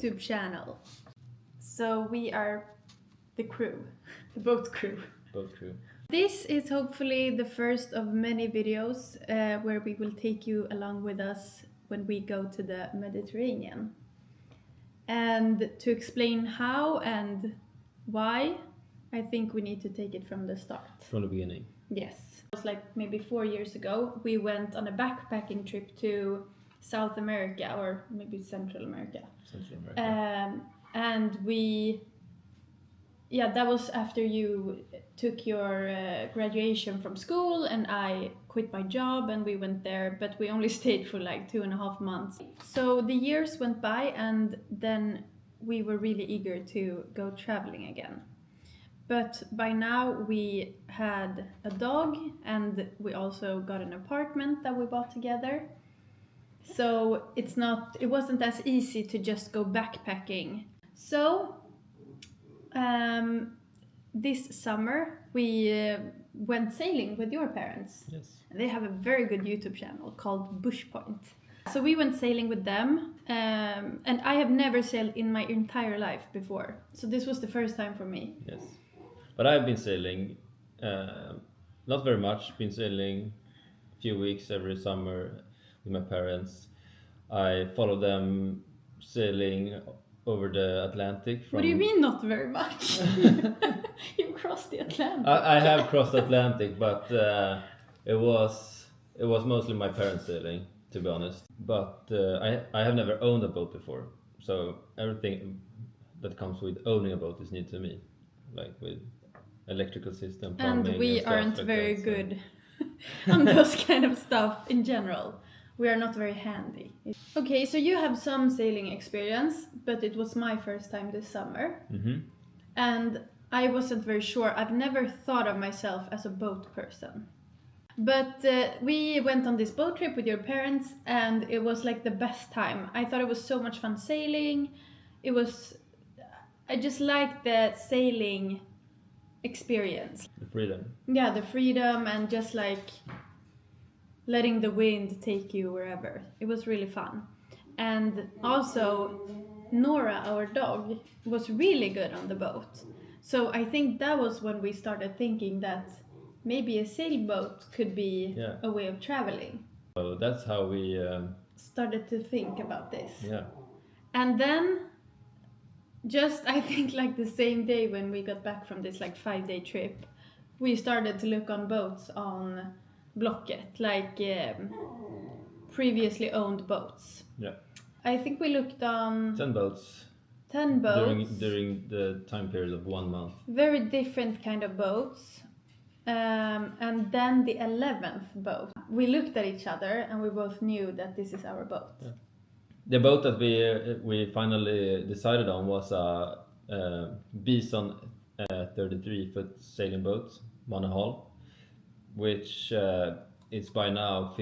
YouTube channel. So we are the crew, the boat crew. Boat crew. This is hopefully the first of many videos where we will take you along with us when we go to the Mediterranean. And to explain how and why, I think we need to take it from the start. From the beginning. Yes. It was like maybe 4 years ago. We went on a backpacking trip to South America, or maybe Central America. Central America. And that was after you took your graduation from school, and I quit my job and we went there, but we only stayed for like 2.5 months. So the years went by, and then we were really eager to go traveling again. But by now we had a dog, and we also got an apartment that we bought together. So it wasn't as easy to just go backpacking. So this summer we went sailing with your parents. Yes. They have a very good YouTube channel called Bushpoint. So we went sailing with them, and I have never sailed in my entire life before. So this was the first time for me. Yes. But I've been sailing, not very much, been sailing a few weeks every summer with my parents. I follow them sailing over the Atlantic. What do you mean not very much? You crossed the Atlantic. I have crossed the Atlantic, but it was mostly my parents sailing, to be honest. But I have never owned a boat before, so everything that comes with owning a boat is new to me, like with electrical system, plumbing, and we stuff aren't like very that, so. good on those kind of stuff in general. We are not very handy. Okay, so you have some sailing experience, but it was my first time this summer. Mm-hmm. And I wasn't very sure. I've never thought of myself as a boat person. But we went on this boat trip with your parents, and it was like the best time. I thought it was so much fun sailing. I just liked the sailing experience. The freedom. Yeah, the freedom, and just like letting the wind take you wherever. It was really fun. And also Nora, our dog, was really good on the boat. So I think that was when we started thinking that maybe a sailboat could be a way of traveling. So that's how we started to think about this. Yeah. And then just I think like the same day when we got back from this like 5-day trip, we started to look on boats on Blocket, like previously owned boats. Yeah. I think we looked on 10 boats. 10 boats During the time period of 1 month. Very different kind of boats. And then the 11th boat. We looked at each other and we both knew that this is our boat. Yeah. The boat that we finally decided on was a Bison 33-foot sailing boat, monohull, which is by now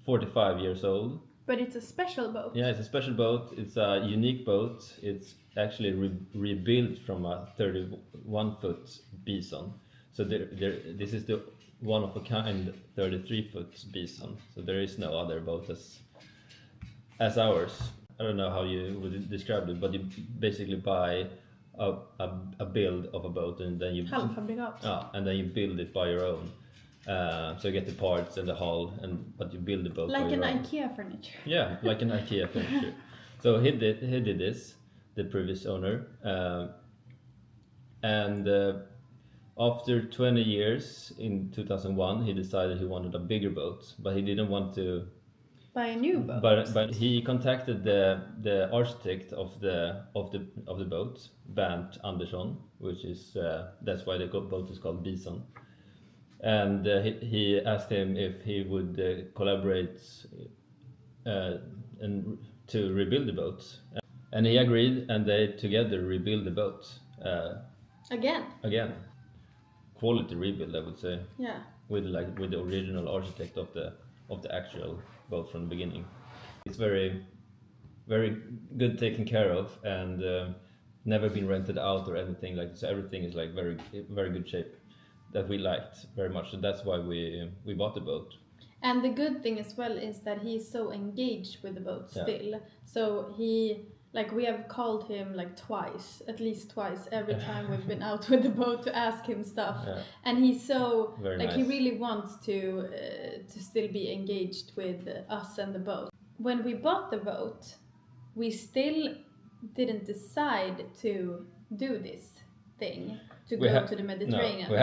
45 years old. But it's a special boat. Yeah, it's a special boat. It's a unique boat. It's actually rebuilt from a 31-foot Bison. So this is the one of a kind 33-foot Bison. So there is no other boat as ours. I don't know how you would describe it, but you basically buy a build of a boat, and then you and then you build it by your own. So you get the parts and the hull, but you build the boat like by an your own. IKEA furniture. Yeah, like an IKEA furniture. So he did this, the previous owner, and after 20 years in 2001, he decided he wanted a bigger boat, but he didn't want to buy a new boat. But he contacted the architect of the boat, Bernt Andersson, which is that's why the boat is called Bison. And he asked him if he would collaborate and to rebuild the boat, and he agreed, and they together rebuilt the boat again. Quality rebuild, I would say. Yeah. With the original architect of the actual boat from the beginning. It's very, very good taken care of, and never been rented out or anything like this. So everything is like very, very good shape that we liked very much. So that's why we bought the boat. And the good thing as well is that he's so engaged with the boat still. So he like we have called him like twice, at least twice, every time we've been out with the boat to ask him stuff. Yeah. And he's so Very like nice. he really wants to still be engaged with us and the boat. When we bought the boat, we still didn't decide to do this thing to go to the Mediterranean. No,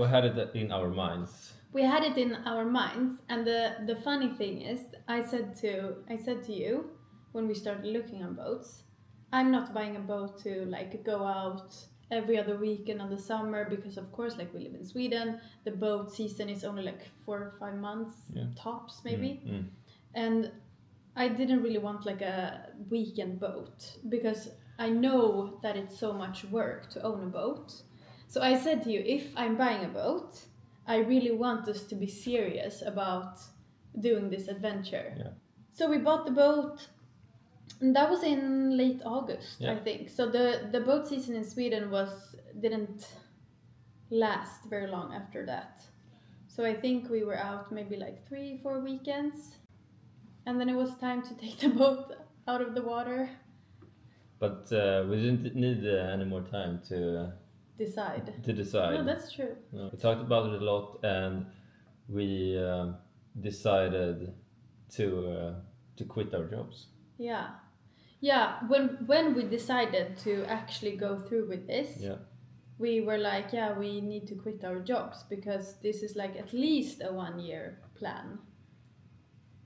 we had it in our minds. We had it in our minds, and the funny thing is, I said to you when we started looking on boats, I'm not buying a boat to like go out every other weekend on the summer, because of course, like, we live in Sweden, the boat season is only like 4 or 5 months tops maybe. And I didn't really want like a weekend boat, because I know that it's so much work to own a boat. So I said to you, if I'm buying a boat, I really want us to be serious about doing this adventure. Yeah. So we bought the boat, and that was in late August, I think. So the boat season in Sweden didn't last very long after that. So I think we were out maybe like 3-4 weekends. And then it was time to take the boat out of the water. But we didn't need any more time to decide. No, that's true. No. We talked about it a lot, and we decided to quit our jobs. Yeah. When we decided to actually go through with this, we were like, we need to quit our jobs, because this is like at least a 1-year plan.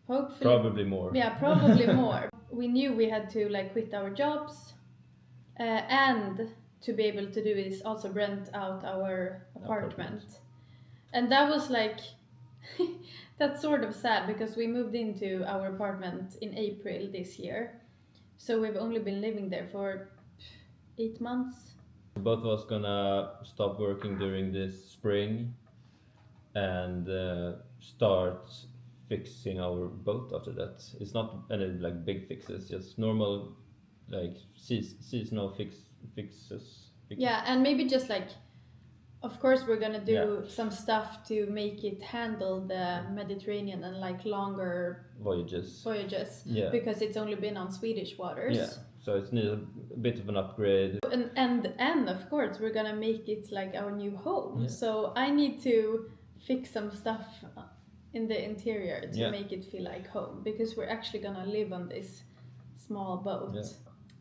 Hopefully, probably more. Yeah, probably more. We knew we had to like quit our jobs, and to be able to do is also rent out our apartment. And that was like that's sort of sad, because we moved into our apartment in April this year, so we've only been living there for 8 months. Both of us gonna stop working during this spring and start fixing our boat after that. It's not any like big fixes, just normal like seasonal fixes. Yeah, and maybe just like, of course we're gonna do some stuff to make it handle the Mediterranean and like longer voyages. Because it's only been on Swedish waters. So it needs a bit of an upgrade. And of course we're gonna make it like our new home. So I need to fix some stuff in the interior to make it feel like home, because we're actually gonna live on this small boat.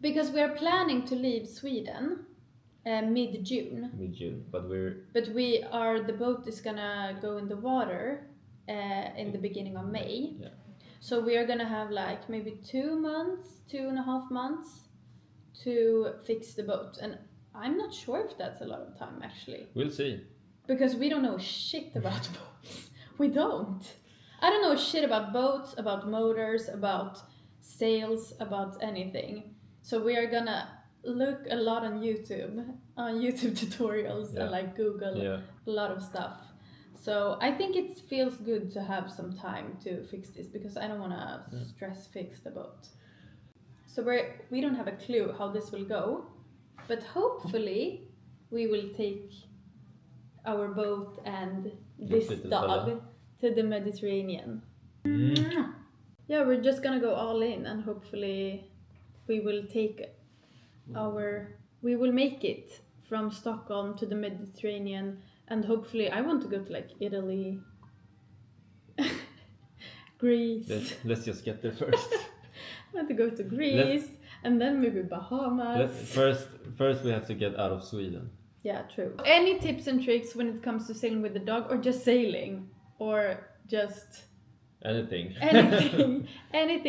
Because we are planning to leave Sweden mid-June. But the boat is gonna go in the water in the beginning of May. So we are gonna have like maybe 2.5 months to fix the boat, and I'm not sure if that's a lot of time actually. We'll see. Because we don't know shit about boats. We don't. I don't know shit about boats, about motors, about sails, about anything. So we are gonna look a lot on YouTube tutorials and like Google a lot of stuff. So I think it feels good to have some time to fix this, because I don't want to stress fix the boat. So we don't have a clue how this will go, but hopefully we will take our boat and this dog to the Mediterranean. Yeah, we're just gonna go all in, and hopefully we will make it from Stockholm to the Mediterranean, and hopefully I want to go to like Italy, Greece. Let's just get there first. I want to go to Greece and then maybe Bahamas. First we have to get out of Sweden. Yeah, true. Any tips and tricks when it comes to sailing with the dog, or just sailing, or just anything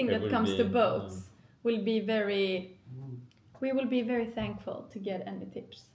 that comes to boats we will be very thankful to get any tips.